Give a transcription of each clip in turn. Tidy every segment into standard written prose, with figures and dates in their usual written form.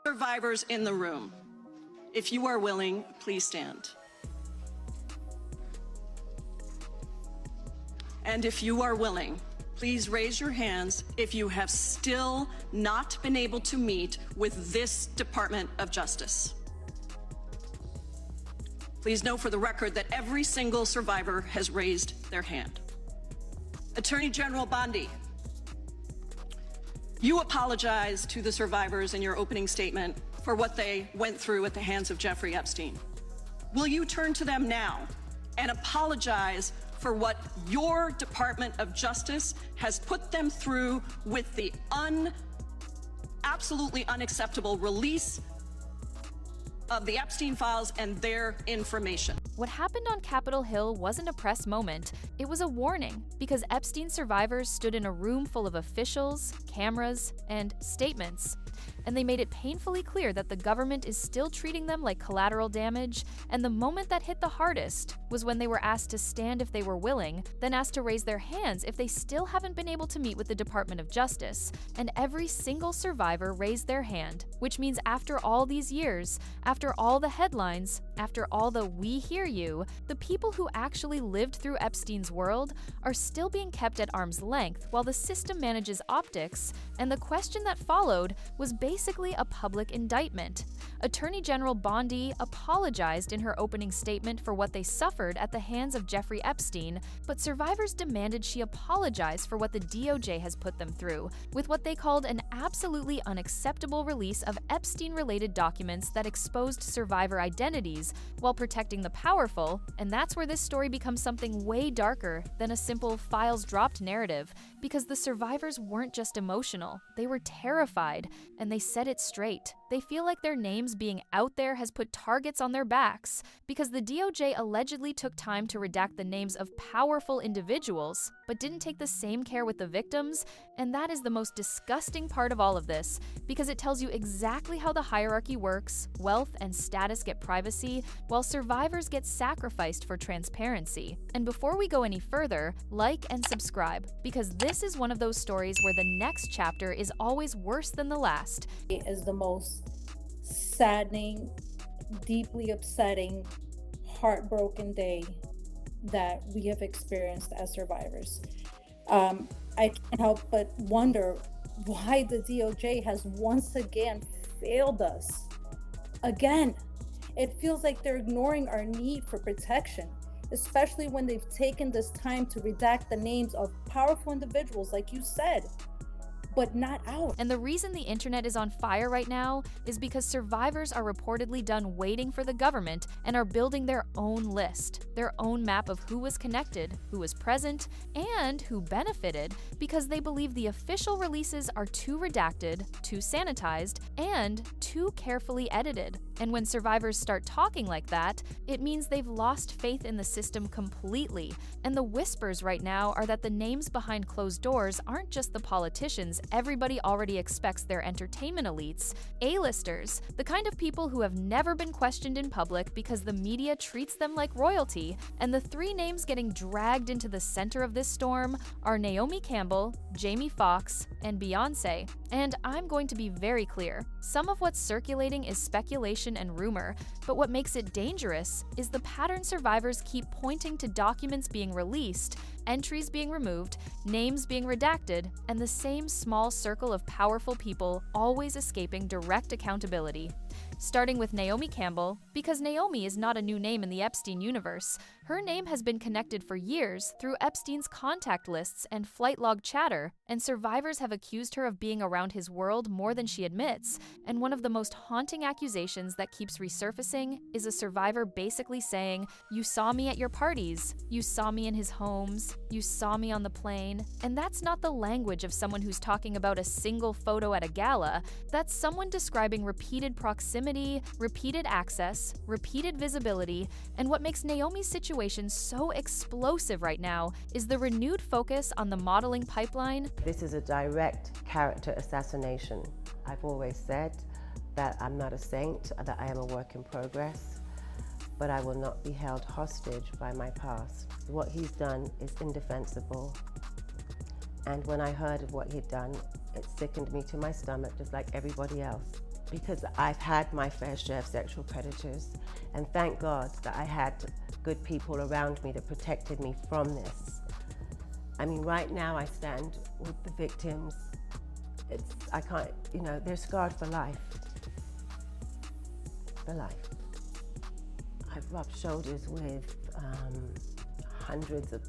Survivors in the room, if you are willing, please stand. And if you are willing, please raise your hands if you have still not been able to meet with this Department of Justice. Please know for the record that every single survivor has raised their hand. Attorney General Bondi, you apologized to the survivors in your opening statement for what they went through at the hands of Jeffrey Epstein. Will you turn to them now and apologize for what your Department of Justice has put them through with the absolutely unacceptable release of the Epstein files and their information? What happened on Capitol Hill wasn't a press moment, it was a warning, because Epstein survivors stood in a room full of officials, cameras, and statements. And they made it painfully clear that the government is still treating them like collateral damage, and the moment that hit the hardest was when they were asked to stand if they were willing, then asked to raise their hands if they still haven't been able to meet with the Department of Justice, and every single survivor raised their hand, which means after all these years, after all the headlines, after all the "we hear you," the people who actually lived through Epstein's world are still being kept at arm's length while the system manages optics, and the question that followed was basically a public indictment. Attorney General Bondi apologized in her opening statement for what they suffered at the hands of Jeffrey Epstein, but survivors demanded she apologize for what the DOJ has put them through, with what they called an absolutely unacceptable release of Epstein-related documents that exposed survivor identities while protecting the powerful, and that's where this story becomes something way darker than a simple files dropped narrative, because the survivors weren't just emotional, they were terrified, and they said it straight. They feel like their names being out there has put targets on their backs, because the DOJ allegedly took time to redact the names of powerful individuals, but didn't take the same care with the victims, and that is the most disgusting part of all of this, because it tells you exactly how the hierarchy works, wealth and status get privacy, while survivors get sacrificed for transparency. And before we go any further, like and subscribe, because this is one of those stories where the next chapter is always worse than the last. It is the most saddening, deeply upsetting, heartbroken day that we have experienced as survivors. I can't help but wonder why the DOJ has once again failed us. Again, it feels like they're ignoring our need for protection, especially when they've taken this time to redact the names of powerful individuals, like you said, but not ours. And the reason the internet is on fire right now is because survivors are reportedly done waiting for the government and are building their own list, their own map of who was connected, who was present, and who benefited, because they believe the official releases are too redacted, too sanitized, and too carefully edited. And when survivors start talking like that, it means they've lost faith in the system completely. And the whispers right now are that the names behind closed doors aren't just the politicians everybody already expects their entertainment elites, A-listers, the kind of people who have never been questioned in public because the media treats them like royalty. And the three names getting dragged into the center of this storm are Naomi Campbell, Jamie Foxx, and Beyoncé. And I'm going to be very clear, some of what's circulating is speculation and rumor, but what makes it dangerous is the pattern survivors keep pointing to documents being released, entries being removed, names being redacted, and the same small circle of powerful people always escaping direct accountability. Starting with Naomi Campbell, because Naomi is not a new name in the Epstein universe. Her name has been connected for years through Epstein's contact lists and flight log chatter, and survivors have accused her of being around his world more than she admits. And one of the most haunting accusations that keeps resurfacing is a survivor basically saying, "You saw me at your parties, you saw me in his homes, you saw me on the plane." And that's not the language of someone who's talking about a single photo at a gala. That's someone describing repeated proximity, repeated access, repeated visibility, and what makes Naomi's situation so explosive right now is the renewed focus on the modeling pipeline. This is a direct character assassination. I've always said that I'm not a saint, that I am a work in progress, but I will not be held hostage by my past. What he's done is indefensible. And when I heard of what he'd done, it sickened me to my stomach, just like everybody else. because I've had my fair share of sexual predators, and thank God that I had good people around me that protected me from this. I mean, right now I stand with the victims. I can't, they're scarred for life. For life. I've rubbed shoulders with hundreds of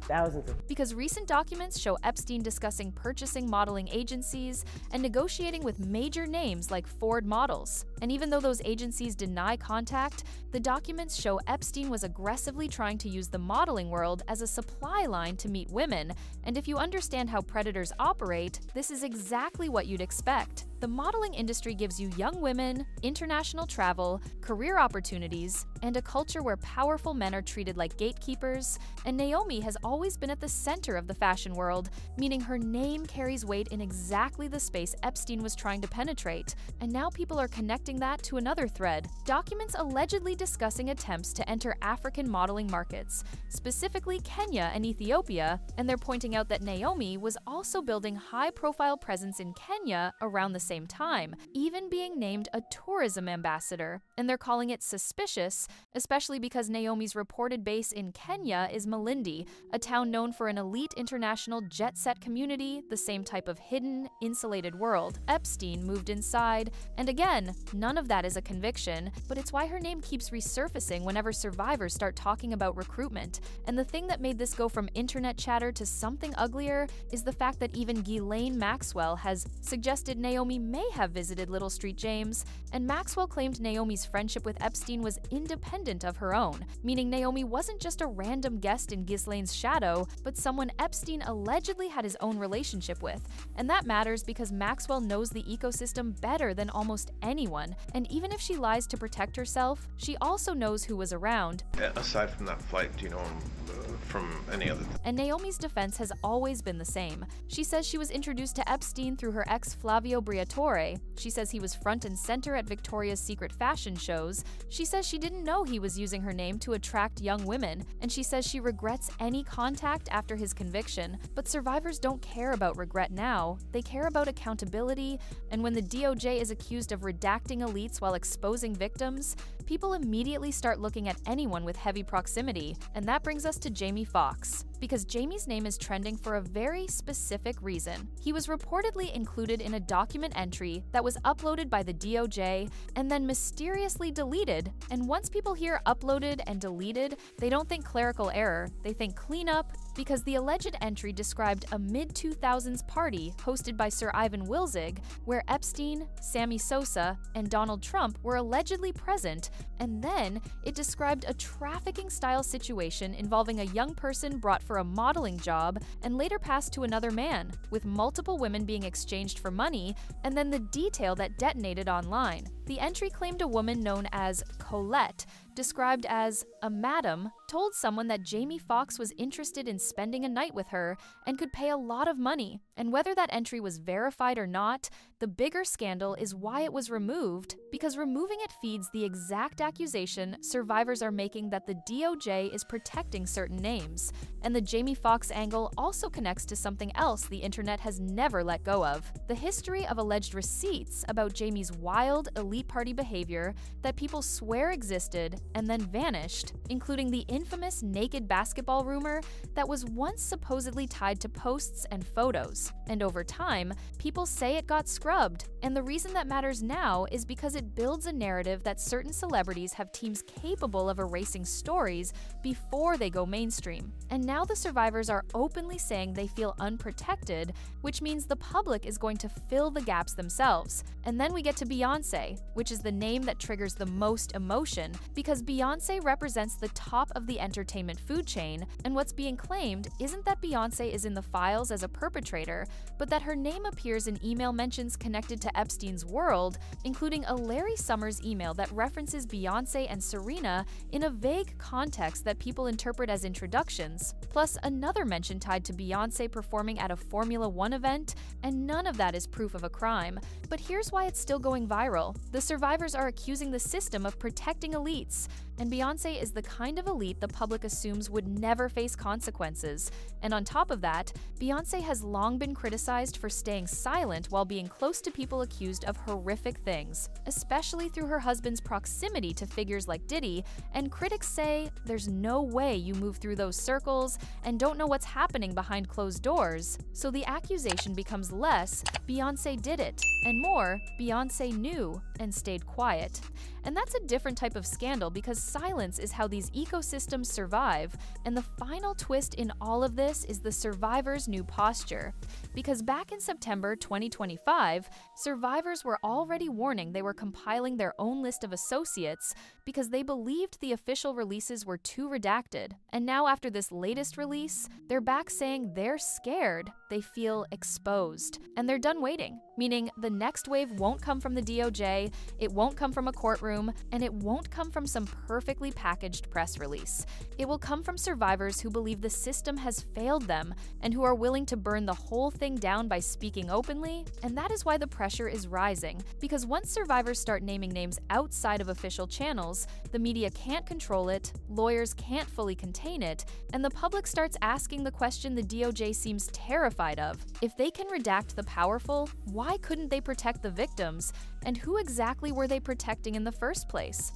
thousands of. Because recent documents show Epstein discussing purchasing modeling agencies and negotiating with major names like Ford Models. And even though those agencies deny contact, the documents show Epstein was aggressively trying to use the modeling world as a supply line to meet women. And if you understand how predators operate, this is exactly what you'd expect. The modeling industry gives you young women, international travel, career opportunities, and a culture where powerful men are treated like gatekeepers, and Naomi has always been at the center of the fashion world, meaning her name carries weight in exactly the space Epstein was trying to penetrate. And now people are connecting that to another thread, documents allegedly discussing attempts to enter African modeling markets, specifically Kenya and Ethiopia, and they're pointing out that Naomi was also building high-profile presence in Kenya around the same time, even being named a tourism ambassador. And they're calling it suspicious, especially because Naomi's reported base in Kenya is Malindi, a town known for an elite international jet-set community, the same type of hidden, insulated world. Epstein moved inside, and again, none of that is a conviction, but it's why her name keeps resurfacing whenever survivors start talking about recruitment. And the thing that made this go from internet chatter to something uglier is the fact that even Ghislaine Maxwell has suggested Naomi may have visited Little Street James, and Maxwell claimed Naomi's friendship with Epstein was independent of her own, meaning Naomi wasn't just a random guest in Ghislaine's shadow, but someone Epstein allegedly had his own relationship with. And that matters because Maxwell knows the ecosystem better than almost anyone, and even if she lies to protect herself, she also knows who was around. Aside from that flight, do you know him from any other? And Naomi's defense has always been the same. She says she was introduced to Epstein through her ex Flavio Briatore. She says he was front and center at Victoria's Secret fashion shows. She says she didn't know he was using her name to attract young women, and she says she regrets any contact after his conviction. But survivors don't care about regret now. They care about accountability, and when the DOJ is accused of redacting elites while exposing victims, people immediately start looking at anyone with heavy proximity. And that brings us to Jamie Foxx, because Jamie's name is trending for a very specific reason. He was reportedly included in a document entry that was uploaded by the DOJ and then mysteriously deleted. And once people hear uploaded and deleted, they don't think clerical error, they think cleanup, because the alleged entry described a mid-2000s party hosted by Sir Ivan Wilzig, where Epstein, Sammy Sosa, and Donald Trump were allegedly present, and then it described a trafficking-style situation involving a young person brought for a modeling job and later passed to another man, with multiple women being exchanged for money, and then the detail that detonated online. The entry claimed a woman known as Colette, described as a madam, told someone that Jamie Foxx was interested in spending a night with her and could pay a lot of money. And whether that entry was verified or not, the bigger scandal is why it was removed, because removing it feeds the exact accusation survivors are making that the DOJ is protecting certain names. And the Jamie Foxx angle also connects to something else the internet has never let go of: the history of alleged receipts about Jamie's wild, elite party behavior that people swear existed and then vanished, including the infamous naked basketball rumor that was once supposedly tied to posts and photos. And over time, people say it got scrubbed, and the reason that matters now is because it builds a narrative that certain celebrities have teams capable of erasing stories before they go mainstream. And now the survivors are openly saying they feel unprotected, which means the public is going to fill the gaps themselves. And then we get to Beyoncé, which is the name that triggers the most emotion, because Beyoncé represents the top of the entertainment food chain, and what's being claimed isn't that Beyoncé is in the files as a perpetrator, but that her name appears in email mentions connected to Epstein's world, including a Larry Summers email that references Beyoncé and Serena in a vague context that people interpret as introductions, plus another mention tied to Beyoncé performing at a Formula One event, and none of that is proof of a crime. But here's why it's still going viral. The survivors are accusing the system of protecting elites, and Beyoncé is the kind of elite the public assumes would never face consequences. And on top of that, Beyoncé has long been criticized for staying silent while being close to people accused of horrific things, especially through her husband's proximity to figures like Diddy, and critics say there's no way you move through those circles and don't know what's happening behind closed doors. So the accusation becomes less, Beyoncé did it, and more, Beyoncé knew and stayed quiet. And that's a different type of scandal because silence is how these ecosystems survive, and the final twist in all of this is the survivors' new posture. Because back in September 2025, survivors were already warning they were compiling their own list of associates because they believed the official releases were too redacted. And now after this latest release, they're back saying they're scared, they feel exposed, and they're done waiting, meaning the next wave won't come from the DOJ, it won't come from a courtroom, and it won't come from some perfectly packaged press release. It will come from survivors who believe the system has failed them and who are willing to burn the whole thing down by speaking openly, and that is why the pressure is rising, because once survivors start naming names outside of official channels, the media can't control it, lawyers can't fully contain it, and the public starts asking the question the DOJ seems terrified of. If they can redact the powerful, why couldn't they protect the victims? And who exactly were they protecting in the first place?